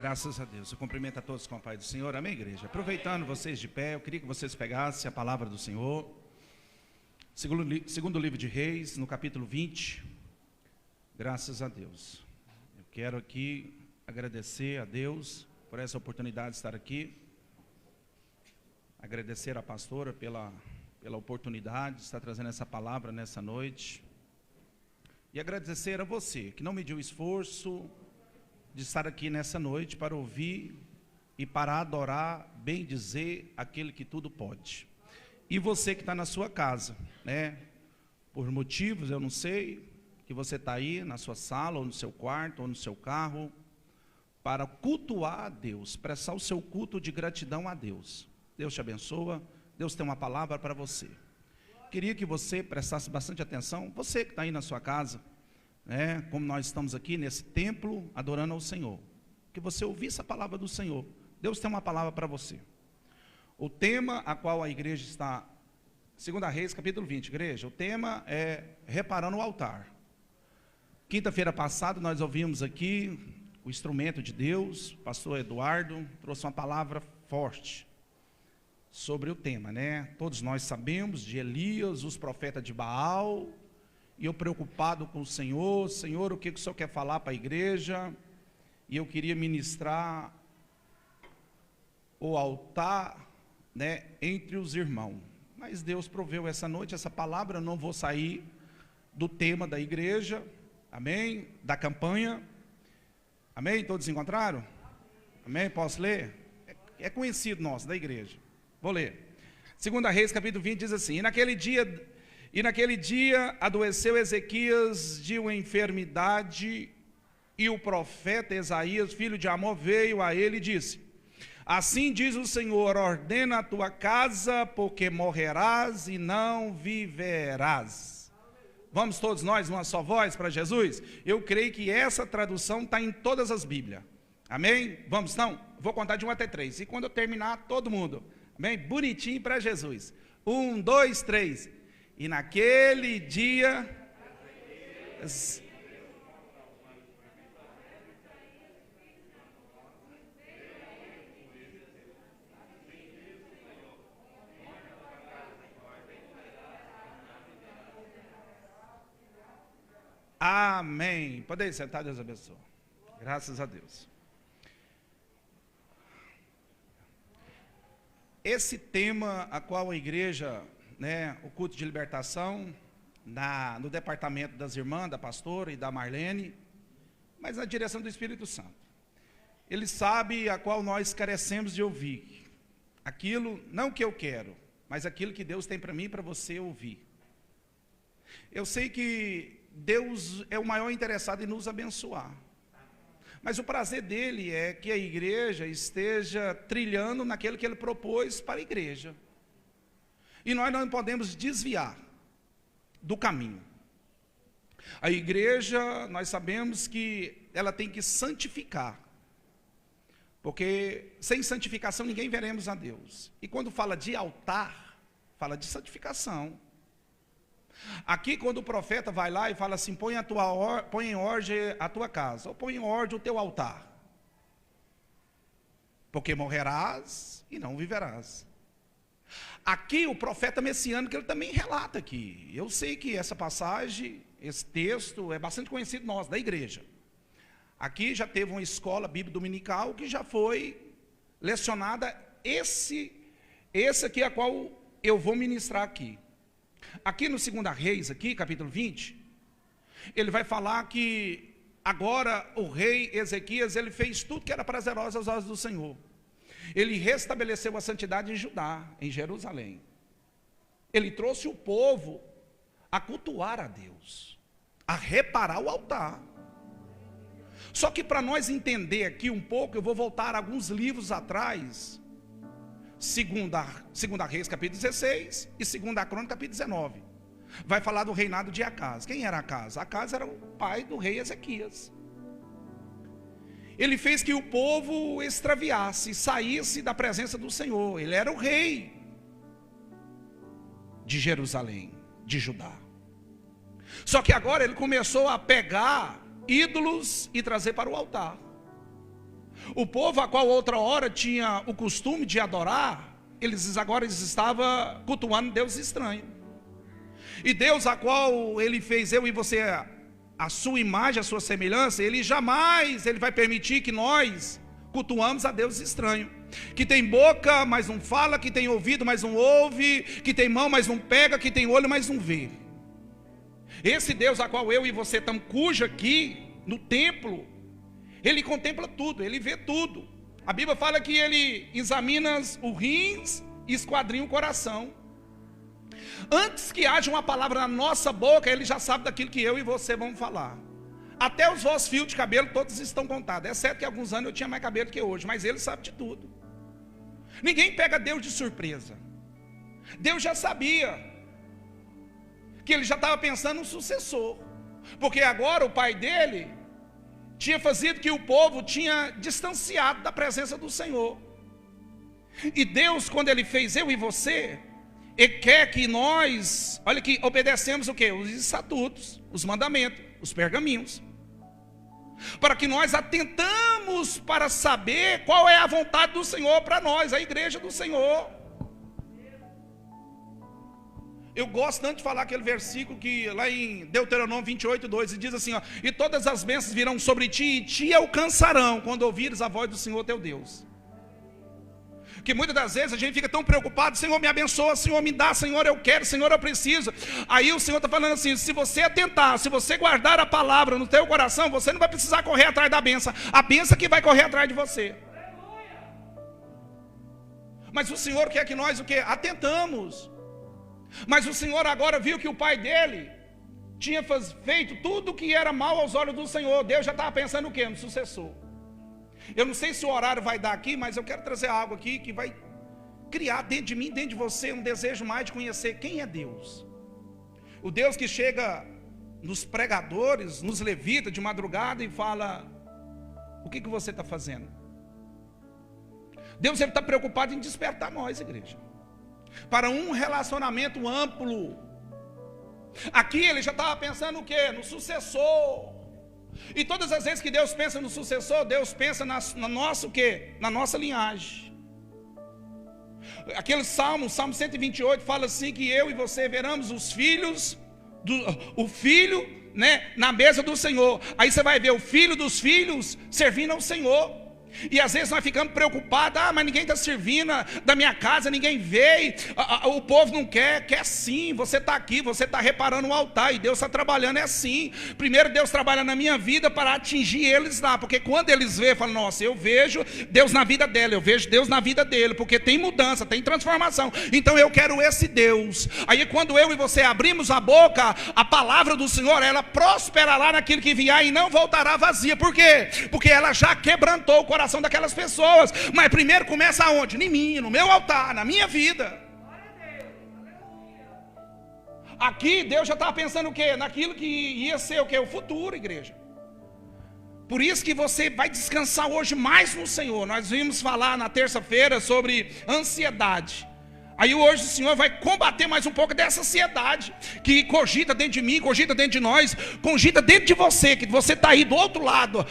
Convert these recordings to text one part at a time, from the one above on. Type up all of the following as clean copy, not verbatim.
Graças a Deus. Eu cumprimento a todos com a paz do Senhor. Amém, igreja? Aproveitando vocês de pé, eu queria que vocês pegassem a palavra do Senhor. Segundo livro de Reis, no capítulo 20. Graças a Deus. Eu quero aqui agradecer a Deus por essa oportunidade de estar aqui. Agradecer à pastora pela oportunidade de estar trazendo essa palavra nessa noite. E agradecer a você que não mediu esforço de estar aqui nessa noite para ouvir e para adorar, bem dizer, aquele que tudo pode. E você que está na sua casa, né? Por motivos, eu não sei, que você está aí na sua sala, ou no seu quarto, ou no seu carro, para cultuar a Deus, prestar o seu culto de gratidão a Deus. Deus te abençoa, Deus tem uma palavra para você. Queria que você prestasse bastante atenção, você que está aí na sua casa, como nós estamos aqui nesse templo adorando ao Senhor, que você ouvisse a palavra do Senhor. Deus tem uma palavra para você. O tema a qual a igreja está, 2 Reis, capítulo 20, igreja, o tema é reparando o altar. Quinta-feira passada nós ouvimos aqui o instrumento de Deus, o pastor Eduardo trouxe uma palavra forte sobre o tema, Todos nós sabemos de Elias, os profetas de Baal. E eu preocupado com o Senhor, o que o Senhor quer falar para a igreja? E eu queria ministrar o altar, entre os irmãos. Mas Deus proveu essa noite, essa palavra, eu não vou sair do tema da igreja, amém? Da campanha, amém? Todos encontraram? Amém? Posso ler? É conhecido nosso, da igreja. Vou ler. 2 Reis, capítulo 20, diz assim: E naquele dia adoeceu Ezequias de uma enfermidade, e o profeta Isaías, filho de Amós, veio a ele e disse: Assim diz o Senhor, ordena a tua casa, porque morrerás e não viverás. Vamos todos nós, numa só voz para Jesus? Eu creio que essa tradução está em todas as Bíblias. Amém? Vamos então? Vou contar de 1 até 3. E quando eu terminar, todo mundo. Amém? Bonitinho para Jesus. 1, 2, 3. E naquele dia, amém. Pode sentar, Deus abençoe. Graças a Deus. Esse tema a qual a igreja, o culto de libertação, no departamento das irmãs, da pastora e da Marlene, mas na direção do Espírito Santo. Ele sabe a qual nós carecemos de ouvir. Aquilo, não que eu quero, mas aquilo que Deus tem para mim e para você ouvir. Eu sei que Deus é o maior interessado em nos abençoar. Mas o prazer dele é que a igreja esteja trilhando naquilo que ele propôs para a igreja. E nós não podemos desviar do caminho. A igreja, nós sabemos que ela tem que santificar. Porque sem santificação ninguém veremos a Deus. E quando fala de altar, fala de santificação. Aqui quando o profeta vai lá e fala assim, põe em ordem a tua casa, ou põe em ordem o teu altar. Porque morrerás e não viverás. Aqui o profeta messiânico, ele também relata aqui. Eu sei que essa passagem, esse texto é bastante conhecido nosso, da igreja. Aqui já teve uma escola bíblica dominical que já foi lecionada esse aqui a qual eu vou ministrar aqui. Aqui no 2 Reis, aqui, capítulo 20, ele vai falar que agora o rei Ezequias, ele fez tudo que era prazeroso aos olhos do Senhor. Ele restabeleceu a santidade em Judá, em Jerusalém. Ele trouxe o povo a cultuar a Deus, a reparar o altar. Só que para nós entender aqui um pouco, eu vou voltar alguns livros atrás, 2 Reis capítulo 16 e 2 Crônica capítulo 19. Vai falar do reinado de Acaz. Quem era Acaz? Acaz era o pai do rei Ezequias. Ele fez que o povo extraviasse, saísse da presença do Senhor. Ele era o rei de Jerusalém, de Judá. Só que agora ele começou a pegar ídolos e trazer para o altar. O povo a qual outra hora tinha o costume de adorar, eles estavam cultuando Deus estranho. E Deus a qual ele fez eu e você a sua imagem, a sua semelhança, ele vai permitir que nós cultuamos a Deus estranho. Que tem boca, mas não fala, que tem ouvido, mas não ouve, que tem mão, mas não pega, que tem olho, mas não vê. Esse Deus a qual eu e você estamos cujo aqui no templo, ele contempla tudo, ele vê tudo. A Bíblia fala que ele examina os rins e esquadrinha o coração. Antes que haja uma palavra na nossa boca, ele já sabe daquilo que eu e você vamos falar. Até os vossos fios de cabelo todos estão contados. É certo que há alguns anos eu tinha mais cabelo que hoje, mas ele sabe de tudo. Ninguém pega Deus de surpresa. Deus já sabia que ele já estava pensando no sucessor, porque agora o pai dele tinha feito que o povo tinha distanciado da presença do Senhor. E Deus, quando ele fez eu e você, ele quer que nós, olha que obedecemos o quê? Os estatutos, os mandamentos, os pergaminhos, para que nós atentamos para saber qual é a vontade do Senhor para nós, a igreja do Senhor. Eu gosto tanto de falar aquele versículo que lá em Deuteronômio 28:2, e diz assim, ó: e todas as bênçãos virão sobre ti e te alcançarão quando ouvires a voz do Senhor teu Deus. Que muitas das vezes a gente fica tão preocupado: Senhor, me abençoa, Senhor, me dá, Senhor, eu quero, Senhor, eu preciso. Aí o Senhor está falando assim: se você atentar, se você guardar a palavra no teu coração, você não vai precisar correr atrás da bênção, a bênção que vai correr atrás de você. Mas o Senhor quer que nós o quê? Atentamos. Mas o Senhor agora viu que o pai dele tinha feito tudo que era mal aos olhos do Senhor. Deus já estava pensando o quê? No sucessor. Eu não sei se o horário vai dar aqui, mas eu quero trazer algo aqui que vai criar dentro de mim, dentro de você, um desejo mais de conhecer quem é Deus. O Deus que chega nos pregadores, nos levitas de madrugada e fala: o que você está fazendo? Deus está preocupado em despertar nós, igreja, para um relacionamento amplo. Aqui ele já estava pensando o quê? No sucessor. E todas as vezes que Deus pensa no sucessor, Deus pensa na nossa o quê? Na nossa linhagem. Aquele Salmo 128 fala assim, que eu e você veremos os filhos, o filho, né, na mesa do Senhor. Aí você vai ver o filho dos filhos servindo ao Senhor. E às vezes nós ficamos preocupados: mas ninguém está servindo da minha casa, ninguém veio, o povo não quer sim. Você está aqui, você está reparando o altar, e Deus está trabalhando assim. Primeiro Deus trabalha na minha vida para atingir eles lá, porque quando eles veem, falam: nossa, eu vejo Deus na vida dela, eu vejo Deus na vida dele, porque tem mudança, tem transformação, então eu quero esse Deus. Aí quando eu e você abrimos a boca, a palavra do Senhor, ela prosperará naquilo que vier e não voltará vazia. Por quê? Porque ela já quebrantou o coração daquelas pessoas. Mas primeiro começa aonde? Em mim, no meu altar, na minha vida. Aqui Deus já estava pensando o quê? Naquilo que ia ser o quê? O futuro, igreja. Por isso que você vai descansar hoje mais no Senhor. Nós vimos falar na terça-feira sobre ansiedade. Aí hoje o Senhor vai combater mais um pouco dessa ansiedade que cogita dentro de mim, cogita dentro de nós, cogita dentro de você, que você está aí do outro lado,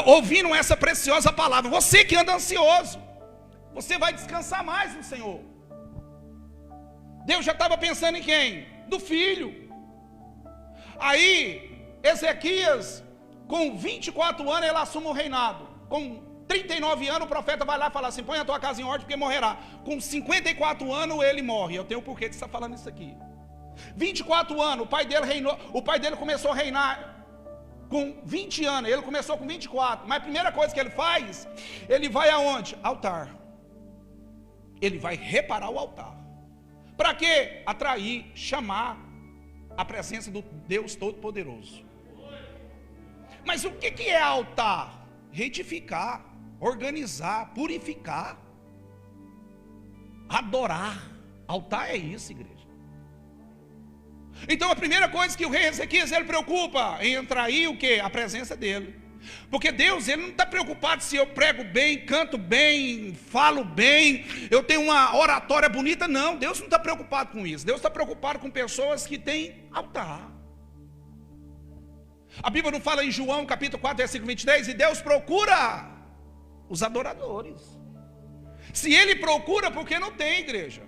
ouvindo essa preciosa palavra. Você que anda ansioso, você vai descansar mais no Senhor. Deus já estava pensando em quem? Do filho. Aí Ezequias, com 24 anos, ele assume o reinado. Com 39 anos, o profeta vai lá e fala assim: põe a tua casa em ordem, porque morrerá. Com 54 anos ele morre. Eu tenho o porquê que você está falando isso aqui. 24 anos, o pai dele reinou. O pai dele começou a reinar com 20 anos. Ele começou com 24. Mas a primeira coisa que ele faz, ele vai aonde? Altar. Ele vai reparar o altar. Para quê? Atrair, chamar a presença do Deus Todo-Poderoso. Mas o que é altar? Retificar, organizar, purificar, adorar. Altar é isso, igreja. Então a primeira coisa que o rei Ezequias ele preocupa em atrair o quê? A presença dele. Porque Deus ele não está preocupado se eu prego bem, canto bem, falo bem, eu tenho uma oratória bonita. Não, Deus não está preocupado com isso. Deus está preocupado com pessoas que têm altar. A Bíblia não fala em João capítulo 4 versículo 23, e Deus procura os adoradores. Se ele procura, porque não tem, igreja.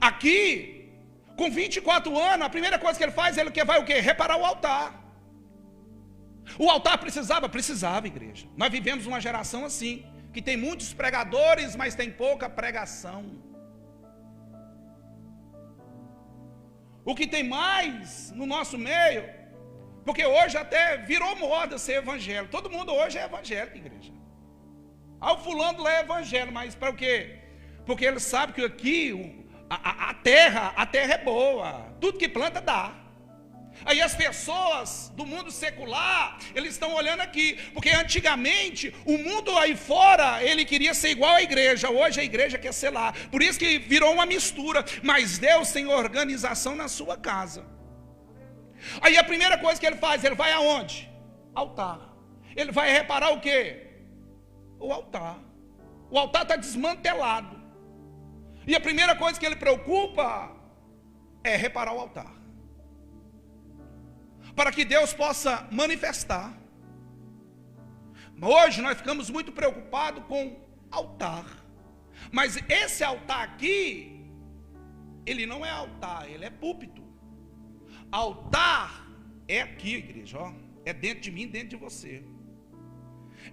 Aqui, com 24 anos, a primeira coisa que ele faz, ele vai o quê? Reparar o altar. O altar precisava, igreja. Nós vivemos uma geração assim, que tem muitos pregadores, mas tem pouca pregação. O que tem mais no nosso meio, porque hoje até virou moda ser evangélico. Todo mundo hoje é evangélico, igreja. O fulano lá é evangélico, mas para o quê? Porque ele sabe que aqui a terra é boa, tudo que planta dá. Aí as pessoas do mundo secular, eles estão olhando aqui, porque antigamente o mundo aí fora, ele queria ser igual à igreja, hoje a igreja quer ser lá, por isso que virou uma mistura, mas Deus tem organização na sua casa. Aí a primeira coisa que ele faz, ele vai aonde? Altar. Ele vai reparar o quê? O altar. O altar está desmantelado, e a primeira coisa que ele preocupa é reparar o altar, para que Deus possa manifestar. Hoje nós ficamos muito preocupados com altar, mas esse altar aqui, ele não é altar, ele é púlpito. Altar é aqui, igreja, ó, é dentro de mim, dentro de você.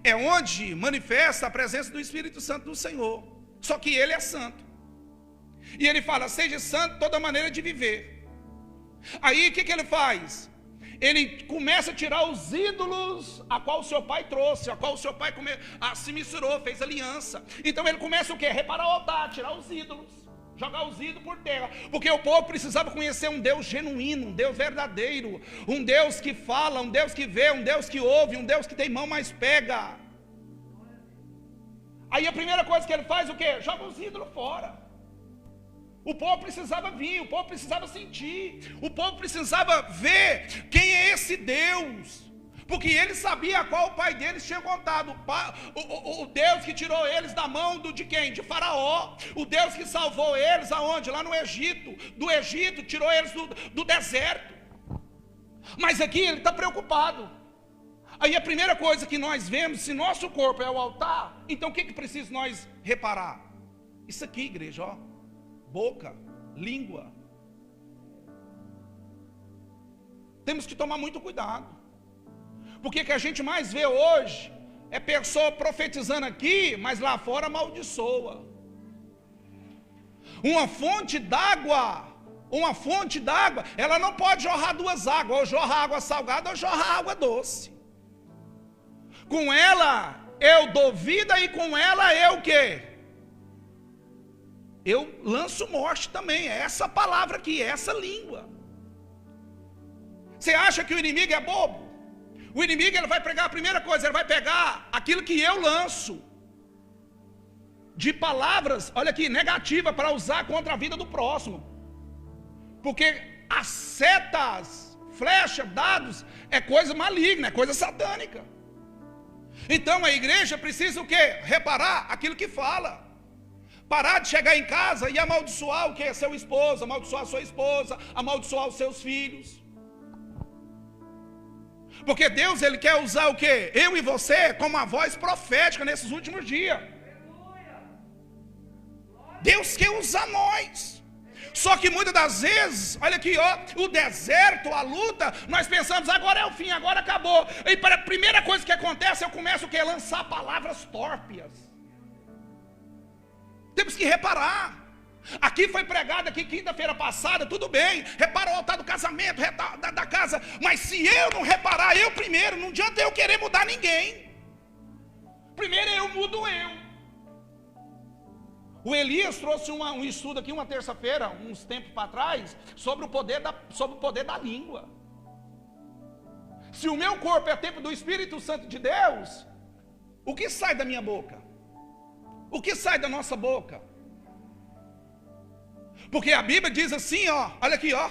É onde manifesta a presença do Espírito Santo do Senhor, só que ele é santo. E ele fala, seja santo toda maneira de viver. Aí o que ele faz? Ele começa a tirar os ídolos a qual o seu pai trouxe, a qual o seu pai se misturou, fez aliança. Então ele começa o quê? Reparar o altar, tirar os ídolos, jogar os ídolos por terra, porque o povo precisava conhecer um Deus genuíno, um Deus verdadeiro, um Deus que fala, um Deus que vê, um Deus que ouve, um Deus que tem mão, mas pega. Aí a primeira coisa que ele faz, o quê? Joga os ídolos fora. O povo precisava vir, o povo precisava sentir, o povo precisava ver quem é esse Deus, porque ele sabia qual o pai deles tinha contado, o Deus que tirou eles da mão de quem? De Faraó, o Deus que salvou eles aonde? Lá no Egito, do Egito, tirou eles do deserto. Mas aqui ele está preocupado. Aí a primeira coisa que nós vemos, se nosso corpo é o altar, então o que precisa nós reparar? Isso aqui, igreja, ó. Boca, língua. Temos que tomar muito cuidado, porque o que a gente mais vê hoje é pessoa profetizando aqui, mas lá fora amaldiçoa. Uma fonte d'água, ela não pode jorrar duas águas, ou jorra água salgada ou jorra água doce. Com ela eu dou vida e com ela eu o quê? Eu lanço morte também. É essa palavra aqui, é essa língua. Você acha que o inimigo é bobo? O inimigo, ele vai pegar a primeira coisa, ele vai pegar aquilo que eu lanço de palavras, olha aqui, negativa, para usar contra a vida do próximo. Porque as setas, flechas, dados, é coisa maligna, é coisa satânica. Então a igreja precisa o quê? Reparar aquilo que fala. Parar de chegar em casa e amaldiçoar o que é seu esposo, amaldiçoar a sua esposa, amaldiçoar os seus filhos. Porque Deus, ele quer usar o que? Eu e você como a voz profética nesses últimos dias. Deus quer usar nós. Só que muitas das vezes, olha aqui, ó, o deserto, a luta, nós pensamos, agora é o fim, agora acabou. E para a primeira coisa que acontece, eu começo o que? Lançar palavras tórpias. Temos que reparar. Aqui foi pregado aqui quinta-feira passada, tudo bem, repara o altar do casamento, da casa, mas se eu não reparar, eu primeiro, não adianta eu querer mudar ninguém. Primeiro eu mudo eu. O Elias trouxe um estudo aqui uma terça-feira, uns tempos para trás, sobre o poder da língua. Se o meu corpo é templo do Espírito Santo de Deus, o que sai da minha boca? O que sai da nossa boca? Porque a Bíblia diz assim, ó, olha aqui, ó,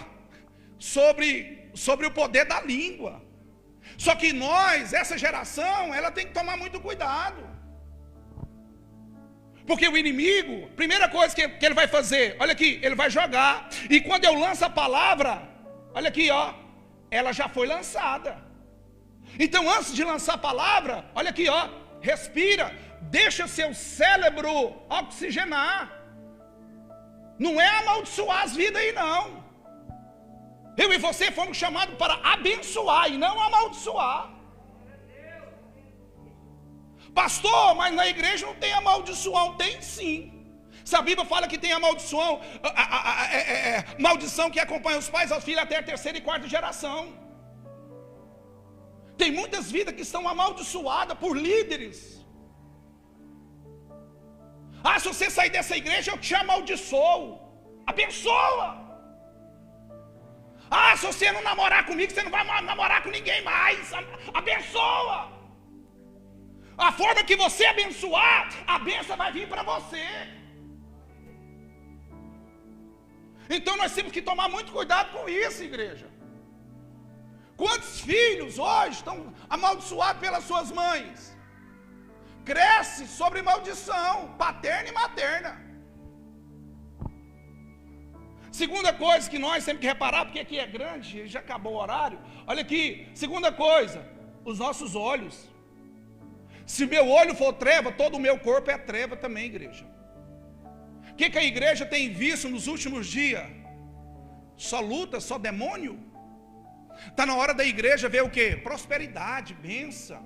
sobre o poder da língua. Só que nós, essa geração, ela tem que tomar muito cuidado. Porque o inimigo, primeira coisa que ele vai fazer, olha aqui, ele vai jogar. E quando eu lanço a palavra, olha aqui, ó, ela já foi lançada. Então, antes de lançar a palavra, olha aqui, ó, respira, deixa seu cérebro oxigenar. Não é amaldiçoar as vidas aí, não. Eu e você fomos chamados para abençoar e não amaldiçoar. Pastor, mas na igreja não tem amaldiçoão. Tem sim. Se a Bíblia fala que tem amaldiçoão, maldição que acompanha os pais aos filhos até a terceira e quarta geração. Tem muitas vidas que estão amaldiçoadas por líderes. Ah, se você sair dessa igreja eu te amaldiçoo. Abençoa. Ah, se você não namorar comigo, você não vai namorar com ninguém mais. Abençoa. A forma que você abençoar, a bênção vai vir para você. Então nós temos que tomar muito cuidado com isso, igreja. Quantos filhos hoje estão amaldiçoados pelas suas mães? Cresce sobre maldição, paterna e materna. Segunda coisa que nós temos que reparar, porque aqui é grande, já acabou o horário. Olha aqui, segunda coisa, os nossos olhos. Se meu olho for treva, todo o meu corpo é treva também, igreja. O que a igreja tem visto nos últimos dias? Só luta, só demônio? Está na hora da igreja ver o que? Prosperidade, bênção,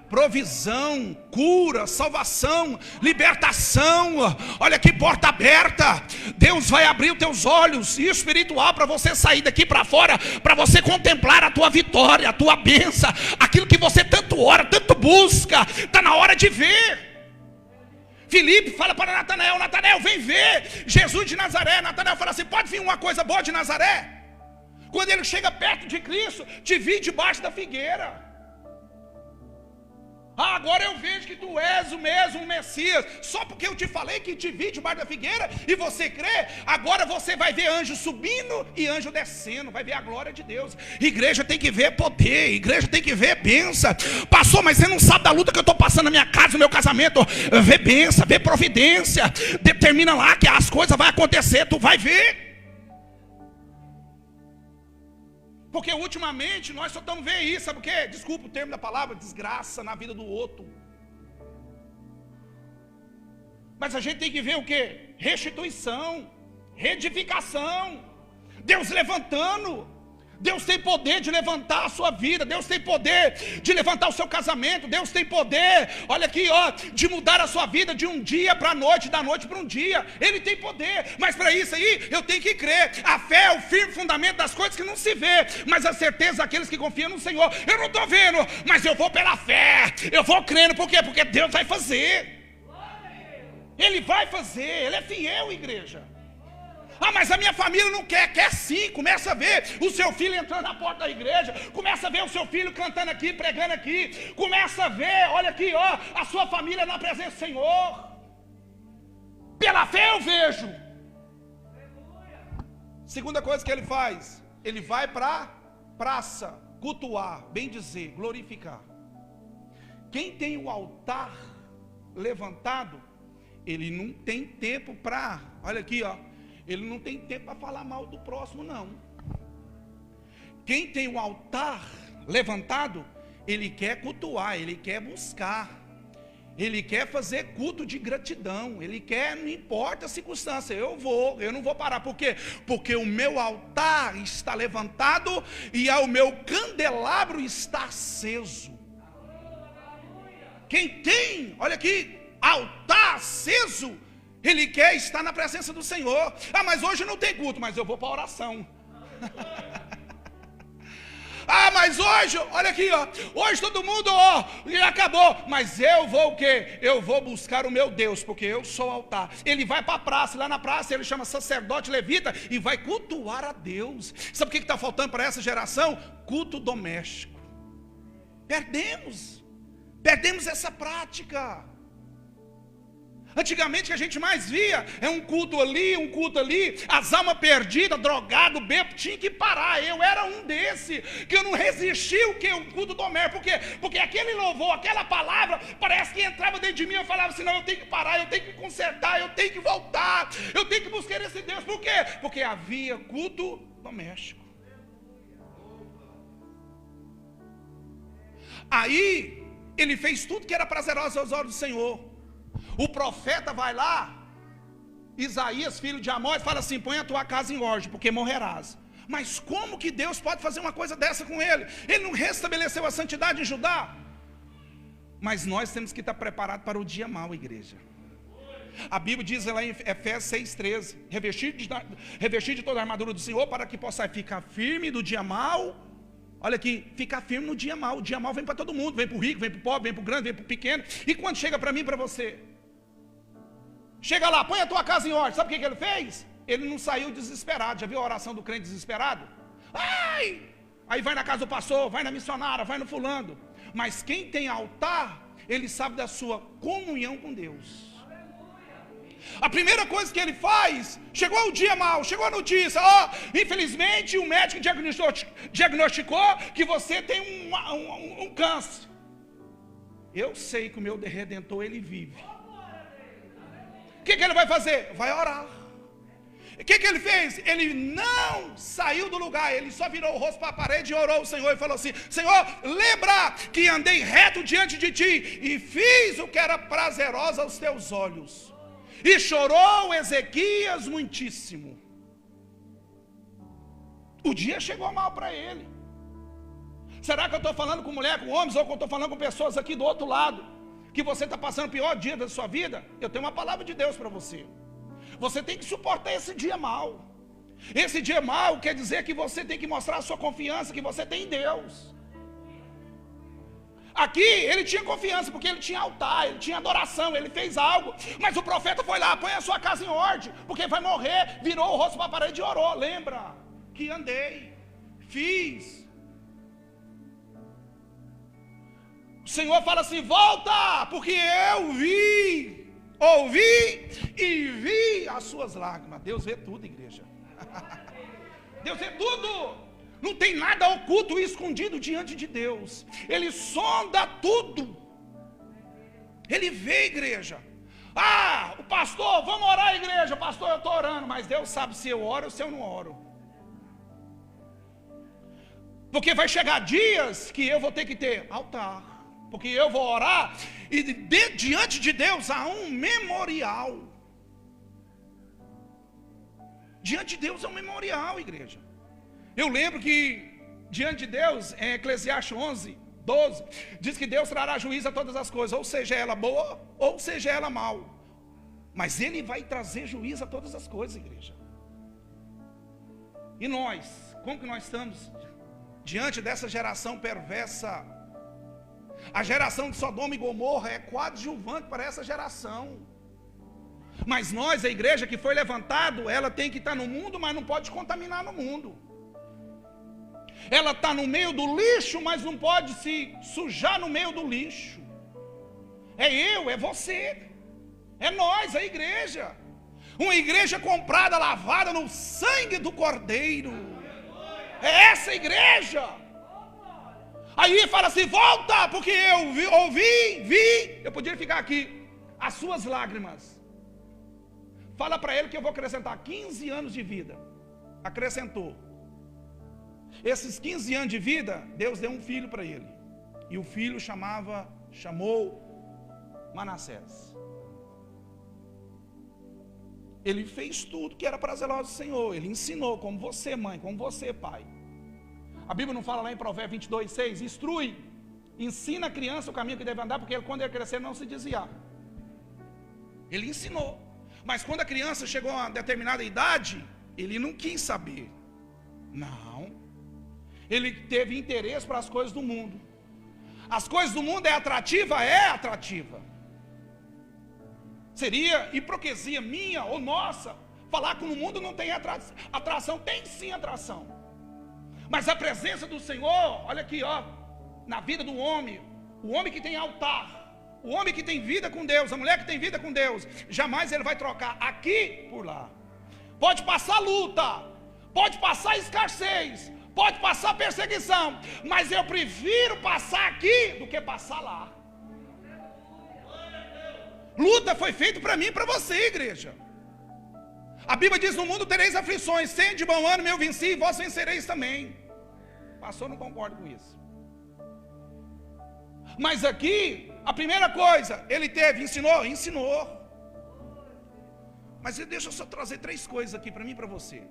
provisão, cura, salvação, libertação. Olha que porta aberta. Deus vai abrir os teus olhos espiritual para você sair daqui para fora, para você contemplar a tua vitória, a tua bênção, aquilo que você tanto ora, tanto busca. Está na hora de ver. Filipe fala para Natanael: Natanael, vem ver Jesus de Nazaré. Natanael fala assim: pode vir uma coisa boa de Nazaré? Quando ele chega perto de Cristo, te vi debaixo da figueira. Ah, agora eu vejo que tu és o mesmo Messias. Só porque eu te falei que te vi debaixo da figueira e você crê, agora você vai ver anjo subindo e anjo descendo, vai ver a glória de Deus. Igreja tem que ver poder, igreja tem que ver bênção. Pastor, mas você não sabe da luta que eu estou passando na minha casa, no meu casamento. Vê bênção, vê providência. Determina lá que as coisas vão acontecer, tu vai ver. Porque ultimamente nós só estamos vendo isso, sabe o quê? Desculpa o termo da palavra, desgraça na vida do outro. Mas a gente tem que ver o quê? Restituição, reedificação, Deus levantando. Deus tem poder de levantar a sua vida, Deus tem poder de levantar o seu casamento, Deus tem poder, olha aqui, ó, de mudar a sua vida de um dia para a noite, da noite para um dia. Ele tem poder, mas para isso aí eu tenho que crer. A fé é o firme fundamento das coisas que não se vê, mas a certeza daqueles que confiam no Senhor. Eu não estou vendo, mas eu vou pela fé, eu vou crendo. Por quê? Porque Deus vai fazer. Ele vai fazer, Ele é fiel, igreja. Ah, mas a minha família não quer. Quer sim. Começa a ver o seu filho entrando na porta da igreja. Começa a ver o seu filho cantando aqui, pregando aqui. Começa a ver, olha aqui, ó, a sua família na presença do Senhor. Pela fé eu vejo. Segunda coisa que ele faz, ele vai para a praça, cultuar, bem dizer, glorificar. Quem tem o altar levantado, ele não tem tempo para, olha aqui, ó, ele não tem tempo para falar mal do próximo, não. Quem tem o altar levantado, ele quer cultuar, ele quer buscar, ele quer fazer culto de gratidão, ele quer, não importa a circunstância, eu não vou parar. Por quê? Porque o meu altar está levantado e o meu candelabro está aceso. Quem tem, olha aqui, altar aceso, ele quer estar na presença do Senhor. Ah, mas hoje não tem culto, mas eu vou para a oração. Ah, mas hoje, olha aqui, ó, hoje todo mundo, ó, acabou, mas eu vou o quê? Eu vou buscar o meu Deus, porque eu sou altar. Ele vai para a praça, lá na praça ele chama sacerdote levita e vai cultuar a Deus. Sabe o que está faltando para essa geração? Culto doméstico. Perdemos essa prática. Antigamente o que a gente mais via é um culto ali, as almas perdidas, drogado, bêbado, tinha que parar. Eu era um desse, que eu não resisti o culto doméstico. Por quê? Porque aquele louvor, aquela palavra, parece que entrava dentro de mim. Eu falava assim: não, eu tenho que parar, eu tenho que consertar, eu tenho que voltar, eu tenho que buscar esse Deus. Por quê? Porque havia culto doméstico. Aí ele fez tudo que era prazeroso aos olhos do Senhor. O profeta vai lá, Isaías, filho de Amós, fala assim: põe a tua casa em ordem, porque morrerás. Mas como que Deus pode fazer uma coisa dessa com ele? Ele não restabeleceu a santidade em Judá? Mas nós temos que estar preparados para o dia mau, igreja. A Bíblia diz lá em Efésios 6,13: revestir de toda a armadura do Senhor, para que possa ficar firme no dia mau. Olha aqui, ficar firme no dia mau. O dia mau vem para todo mundo, vem para o rico, vem para o pobre, vem para o grande, vem para o pequeno. E quando chega para mim e para você? Chega lá, põe a tua casa em ordem. Sabe o que ele fez? Ele não saiu desesperado. Já viu a oração do crente desesperado? Ai! Aí vai na casa do pastor, vai na missionária, vai no fulano. Mas quem tem altar, ele sabe da sua comunhão com Deus. A primeira coisa que ele faz, chegou o dia mau, chegou a notícia: infelizmente o médico diagnosticou que você tem um câncer. Eu sei que o meu Redentor, ele vive. O que ele vai fazer? Vai orar. O que ele fez? Ele não saiu do lugar, ele só virou o rosto para a parede e orou ao Senhor e falou assim: Senhor, lembra que andei reto diante de ti e fiz o que era prazeroso aos teus olhos. E chorou Ezequias muitíssimo. O dia chegou mal para ele. Será que eu estou falando com mulher, com homens, ou que eu estou falando com pessoas aqui do outro lado, que você está passando o pior dia da sua vida? Eu tenho uma palavra de Deus para você. Você tem que suportar esse dia mal. Esse dia mal quer dizer que você tem que mostrar a sua confiança que você tem em Deus. Aqui ele tinha confiança, porque ele tinha altar, ele tinha adoração, ele fez algo. Mas o profeta foi lá: põe a sua casa em ordem, porque vai morrer. Virou o rosto para a parede e orou. Lembra que andei, fiz. O Senhor fala assim: volta, porque eu ouvi e vi as suas lágrimas. Deus vê tudo, igreja. Deus vê tudo. Não tem nada oculto e escondido diante de Deus. Ele sonda tudo. Ele vê, igreja. O pastor, vamos orar, igreja. Pastor, eu estou orando, mas Deus sabe se eu oro ou se eu não oro. Porque vai chegar dias que eu vou ter que ter altar, porque eu vou orar e diante de Deus há um memorial. Diante de Deus é um memorial, igreja. Eu lembro que diante de Deus, em Eclesiastes 11:12, diz que Deus trará juízo a todas as coisas, ou seja ela boa, ou seja ela mal. Mas Ele vai trazer juízo a todas as coisas, igreja. E nós, como que nós estamos diante dessa geração perversa? A geração de Sodoma e Gomorra é coadjuvante para essa geração. Mas nós, a igreja que foi levantado, ela tem que estar no mundo, mas não pode contaminar no mundo. Ela está no meio do lixo, mas não pode se sujar no meio do lixo. É eu, é você, é nós, a igreja. Uma igreja comprada, lavada no sangue do Cordeiro. É essa igreja. Aí fala assim: volta, porque eu vi. Eu podia ficar aqui. As suas lágrimas. Fala para ele que eu vou acrescentar 15 anos de vida. Acrescentou. Esses 15 anos de vida, Deus deu um filho para ele. E o filho chamou Manassés. Ele fez tudo que era prazeroso do Senhor. Ele ensinou, como você, mãe, como você, pai. A Bíblia não fala lá em Provérbios 22:6: instrui, ensina a criança o caminho que deve andar, porque quando ele crescer não se desviar. Ele ensinou. Mas quando a criança chegou a uma determinada idade, ele não quis saber. Não. Ele teve interesse para as coisas do mundo. As coisas do mundo é atrativa? É atrativa. Seria hipocrisia minha ou nossa falar que no mundo não tem atração. Tem sim atração. Mas a presença do Senhor, olha aqui, na vida do homem, o homem que tem altar, o homem que tem vida com Deus, a mulher que tem vida com Deus, jamais ele vai trocar aqui por lá. Pode passar luta, pode passar escassez, pode passar perseguição, mas eu prefiro passar aqui do que passar lá. Luta foi feita para mim e para você, igreja. A Bíblia diz: no mundo tereis aflições, sendo de bom ânimo eu venci, e vós vencereis também. Pastor, não concordo com isso. Mas aqui, a primeira coisa, ele teve, ensinou. Mas deixa eu só trazer 3 coisas aqui para mim e para você.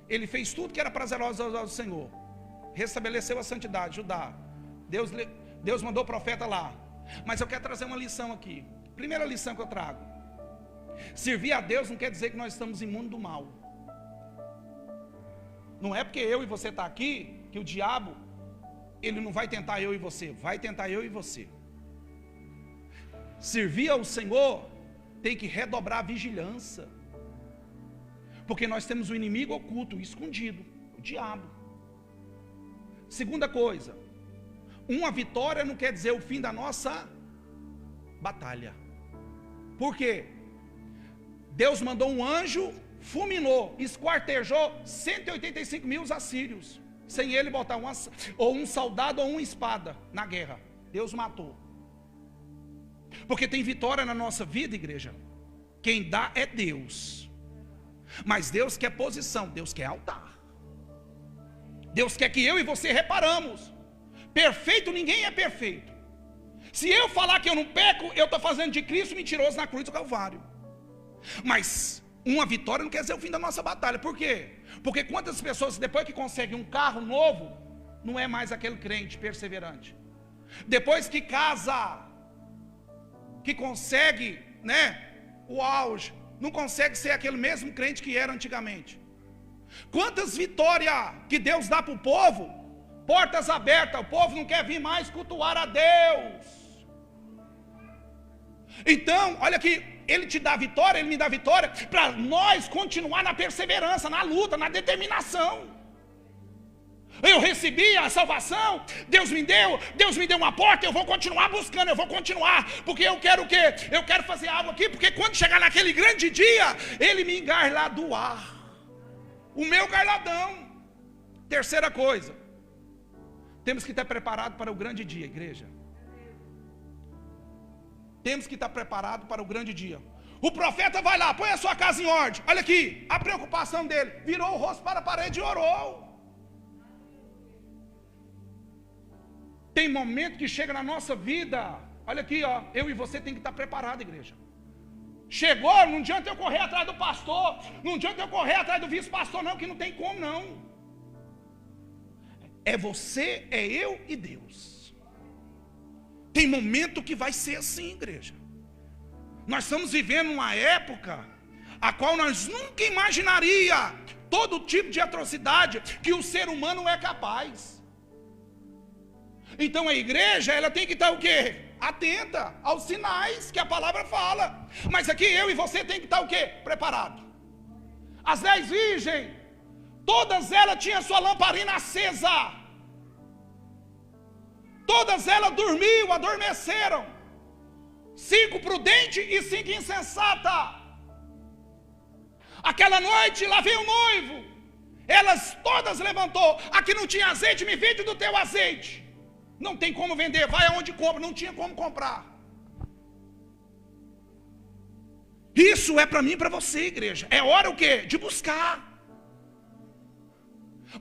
Ele fez tudo que era prazeroso ao Senhor. Restabeleceu a santidade, Judá. Deus mandou o profeta lá. Mas eu quero trazer uma lição aqui. Primeira lição que eu trago. Servir a Deus não quer dizer que nós estamos imunes do mal. Não é porque eu e você está aqui, que o diabo, ele não vai tentar eu e você. Vai tentar eu e você. Servir ao Senhor tem que redobrar a vigilância. Porque nós temos um inimigo oculto, escondido, o diabo. Segunda coisa, uma vitória não quer dizer o fim da nossa batalha. Por quê? Deus mandou um anjo, fulminou, esquartejou 185 mil assírios, sem ele botar ou um soldado ou uma espada na guerra. Deus matou. Porque tem vitória na nossa vida, igreja. Quem dá é Deus. Mas Deus quer posição, Deus quer altar. Deus quer que eu e você reparamos. Perfeito, ninguém é perfeito. Se eu falar que eu não peco, eu estou fazendo de Cristo mentiroso na cruz do Calvário. Mas uma vitória não quer dizer o fim da nossa batalha. Por quê? Porque quantas pessoas, depois que conseguem um carro novo, não é mais aquele crente perseverante. Depois que casa, que consegue, o auge, não consegue ser aquele mesmo crente que era antigamente. Quantas vitórias que Deus dá para o povo, portas abertas, o povo não quer vir mais cultuar a Deus. Então, olha aqui, Ele te dá vitória, Ele me dá vitória, para nós continuar na perseverança, na luta, na determinação. Eu recebi a salvação, Deus me deu uma porta, eu vou continuar buscando, eu vou continuar, porque eu quero o quê? Eu quero fazer algo aqui, porque quando chegar naquele grande dia, Ele me engarladoar, o meu garladão. Terceira coisa, temos que estar preparados para o grande dia, igreja. Temos que estar preparados para o grande dia. O profeta vai lá, põe a sua casa em ordem. Olha aqui, a preocupação dele, virou o rosto para a parede e orou. Tem momento que chega na nossa vida, olha aqui, eu e você tem que estar preparado, igreja. Chegou, não adianta eu correr atrás do pastor, não adianta eu correr atrás do vice-pastor não, que não tem como não. É você, é eu e Deus. Tem momento que vai ser assim, igreja. Nós estamos vivendo uma época a qual nós nunca imaginaria todo tipo de atrocidade que o ser humano é capaz. Então a igreja, ela tem que estar o quê? Atenta aos sinais que a palavra fala. Mas aqui eu e você tem que estar o quê? Preparado. As 10 virgens, todas elas tinham sua lamparina acesa. Todas elas dormiam, adormeceram. 5 prudentes e 5 insensatas. Aquela noite lá veio o noivo. Elas todas levantou. Aqui não tinha azeite, me vende do teu azeite. Não tem como vender, vai aonde compra. Não tinha como comprar. Isso é para mim e para você, igreja. É hora o quê? De buscar.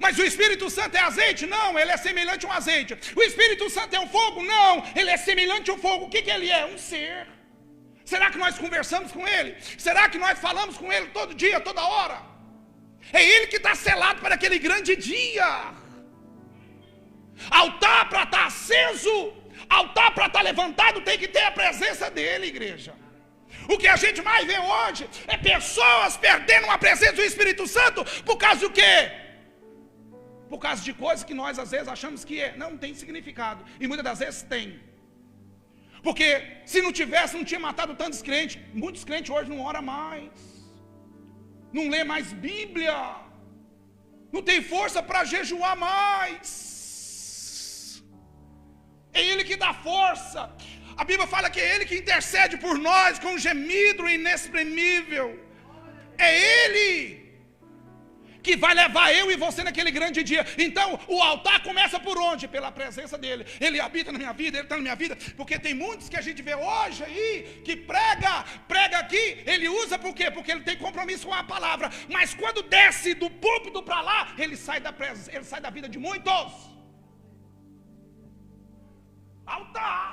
Mas o Espírito Santo é azeite? Não, ele é semelhante a um azeite. O Espírito Santo é um fogo? Não, ele é semelhante a um fogo. O que ele é? Um ser. Será que nós conversamos com ele? Será que nós falamos com ele todo dia, toda hora? É ele que está selado para aquele grande dia. Altar para estar aceso, altar para estar levantado, tem que ter a presença dele, igreja. O que a gente mais vê hoje é pessoas perdendo a presença do Espírito Santo por causa do quê? Por causa de coisas que nós às vezes achamos que não tem significado. E muitas das vezes tem. Porque se não tivesse, não tinha matado tantos crentes. Muitos crentes hoje não oram mais. Não lê mais Bíblia. Não tem força para jejuar mais. É Ele que dá força. A Bíblia fala que é Ele que intercede por nós com um gemido inexprimível. É Ele que vai levar eu e você naquele grande dia. Então o altar começa por onde? Pela presença dele. Ele habita na minha vida, ele está na minha vida. Porque tem muitos que a gente vê hoje aí que prega aqui, ele usa por quê? Porque ele tem compromisso com a palavra. Mas quando desce do púlpito para lá, ele sai da vida de muitos. Altar.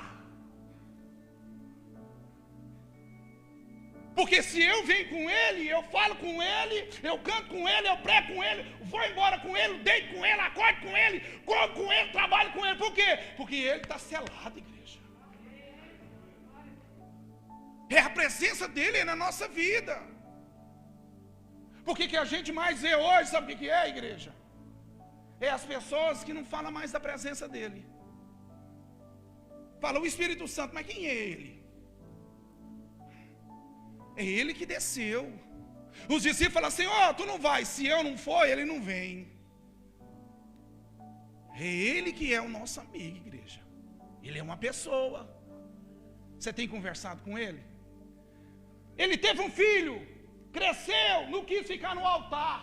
Porque se eu venho com ele, eu falo com ele, eu canto com ele, eu prego com ele, vou embora com ele, deito com ele, acordo com ele, como com ele, trabalho com ele. Por quê? Porque ele está selado, igreja. É a presença dele na nossa vida. Por que a gente mais vê hoje, sabe o que é, igreja? É as pessoas que não falam mais da presença dele. Fala o Espírito Santo, mas quem é ele? É ele que desceu. Os discípulos falam assim: ó, tu não vai, se eu não for, ele não vem. É ele que é o nosso amigo, igreja. Ele é uma pessoa. Você tem conversado com ele? Ele teve um filho, cresceu, não quis ficar no altar.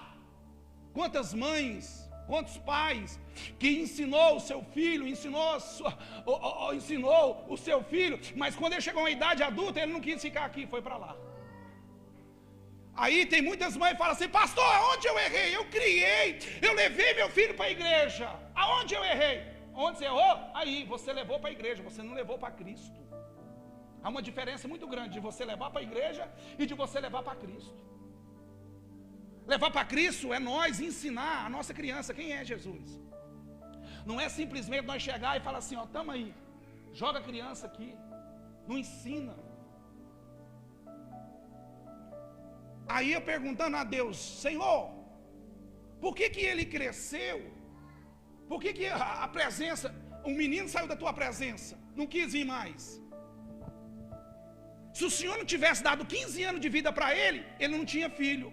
Quantas mães, quantos pais que ensinou o seu filho, ensinou o seu filho, mas quando ele chegou a uma idade adulta, ele não quis ficar aqui, foi para lá. Aí tem muitas mães que falam assim: pastor, aonde eu errei? Eu criei, eu levei meu filho para a igreja. Aonde eu errei? Onde você errou? Aí, você levou para a igreja, você não levou para Cristo. Há uma diferença muito grande de você levar para a igreja e de você levar para Cristo. Levar para Cristo é nós ensinar a nossa criança quem é Jesus. Não é simplesmente nós chegar e falar assim: ó, tamo aí, joga a criança aqui. Não ensina. Aí eu perguntando a Deus: Senhor, por que ele cresceu? Por que a presença, um menino saiu da tua presença, não quis vir mais? Se o Senhor não tivesse dado 15 anos de vida para ele não tinha filho.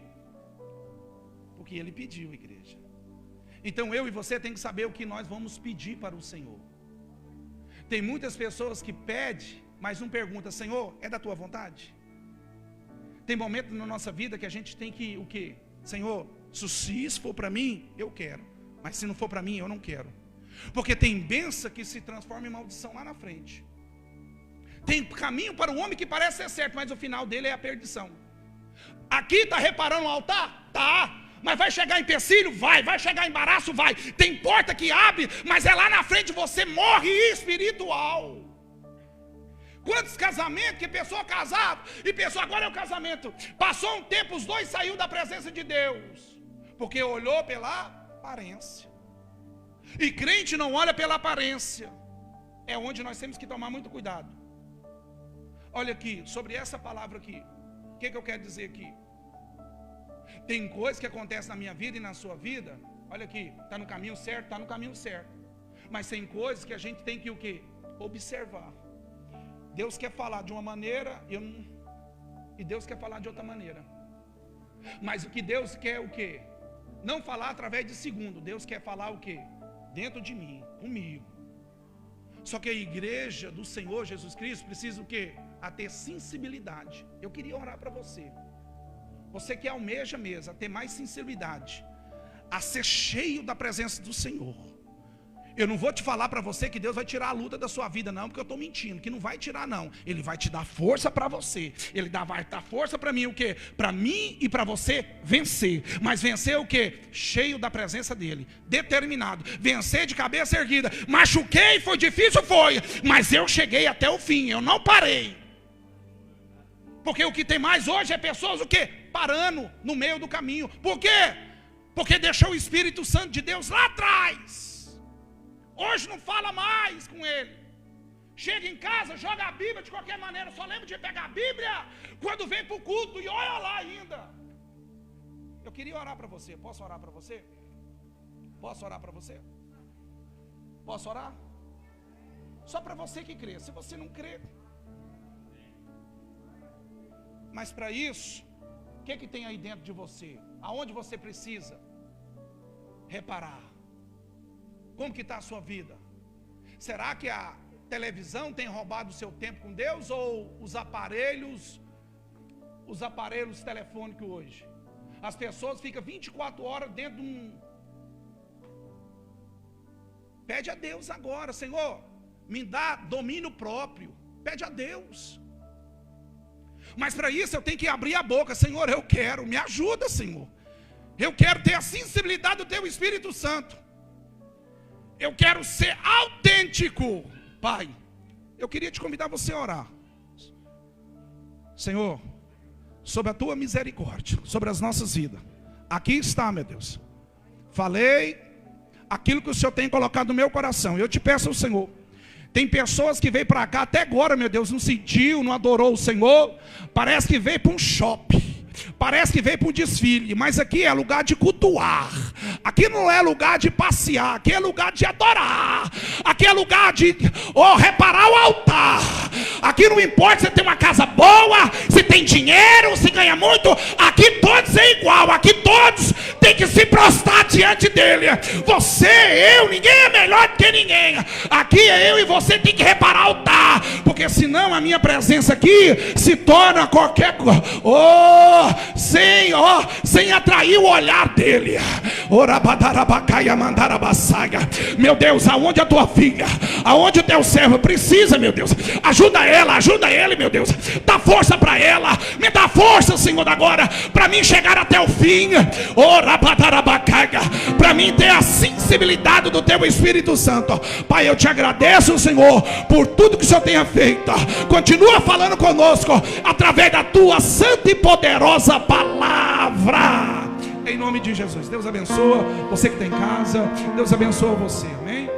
Porque ele pediu, igreja. Então eu e você tem que saber o que nós vamos pedir para o Senhor. Tem muitas pessoas que pedem, mas não perguntam: Senhor, é da tua vontade? Tem momentos na nossa vida que a gente tem que, o quê? Senhor, se isso for para mim, eu quero. Mas se não for para mim, eu não quero. Porque tem bênção que se transforma em maldição lá na frente. Tem caminho para o homem que parece ser certo, mas o final dele é a perdição. Aqui está reparando o altar? Tá. Mas vai chegar empecilho? Vai chegar embaraço? Vai. Tem porta que abre, mas é lá na frente você morre espiritual. Quantos casamentos que pessoa casava e pessoa, agora é o casamento. Passou um tempo, os dois saíram da presença de Deus, porque olhou pela aparência. E crente não olha pela aparência. É onde nós temos que tomar muito cuidado. Olha aqui, sobre essa palavra aqui, o que eu quero dizer aqui? Tem coisas que acontecem na minha vida e na sua vida. Olha aqui, está no caminho certo, está no caminho certo. Mas tem coisas que a gente tem que o quê? Observar. Deus quer falar de uma maneira e Deus quer falar de outra maneira. Mas o que Deus quer o quê? Não falar através de segundo. Deus quer falar o quê? Dentro de mim, comigo. Só que a igreja do Senhor Jesus Cristo precisa o quê? A ter sensibilidade. Eu queria orar para você. Você que almeja mesmo a ter mais sensibilidade, a ser cheio da presença do Senhor. Eu não vou te falar para você que Deus vai tirar a luta da sua vida, não, porque eu estou mentindo, que não vai tirar, não. Ele vai te dar força para você. Ele vai dar força para mim, o quê? Para mim e para você vencer. Mas vencer o quê? Cheio da presença dele, determinado. Vencer de cabeça erguida. Machuquei, foi difícil, foi, mas eu cheguei até o fim, eu não parei. Porque o que tem mais hoje é pessoas o quê? Parando no meio do caminho. Por quê? Porque deixou o Espírito Santo de Deus lá atrás. Hoje não fala mais com ele. Chega em casa, joga a Bíblia de qualquer maneira. Só lembra de pegar a Bíblia quando vem para o culto e olha lá ainda. Eu queria orar para você. Posso orar para você? Posso orar para você? Posso orar? Só para você que crê. Se você não crê. Mas para isso, o que tem aí dentro de você? Aonde você precisa reparar? Como que está a sua vida? Será que a televisão tem roubado o seu tempo com Deus? Ou os aparelhos telefônicos hoje? As pessoas ficam 24 horas dentro de um... Pede a Deus agora: Senhor, me dá domínio próprio. Pede a Deus. Mas para isso eu tenho que abrir a boca: Senhor, eu quero, me ajuda, Senhor. Eu quero ter a sensibilidade do Teu Espírito Santo. Eu quero ser autêntico, Pai. Eu queria te convidar você a orar. Senhor, sobre a tua misericórdia, sobre as nossas vidas, aqui está, meu Deus. Falei aquilo que o Senhor tem colocado no meu coração. Eu te peço ao Senhor. Tem pessoas que veio para cá até agora, meu Deus, não sentiu, não adorou o Senhor. Parece que veio para um shopping. Parece que veio para um desfile, mas aqui é lugar de cultuar. Aqui não é lugar de passear, aqui é lugar de adorar. Aqui é lugar de reparar o altar. Aqui não importa se tem uma casa boa, se tem dinheiro, se ganha muito. Aqui todos é igual, aqui todos tem que se prostrar diante dele. Você, eu, ninguém é melhor do que ninguém. Aqui é eu e você tem que reparar o altar, porque senão a minha presença aqui se torna qualquer coisa. Sem atrair o olhar dele. Meu Deus, aonde a tua filha, aonde o teu servo precisa, meu Deus, ajuda ela, ajuda ele, meu Deus, dá força para ela, me dá força, Senhor, agora, para mim chegar até o fim, para mim ter a sensibilidade do teu Espírito Santo. Pai, eu te agradeço, Senhor, por tudo que o Senhor tenha feito. Continua falando conosco através da tua santa e poderosa palavra, em nome de Jesus. Deus abençoa você que está em casa, Deus abençoa você, amém.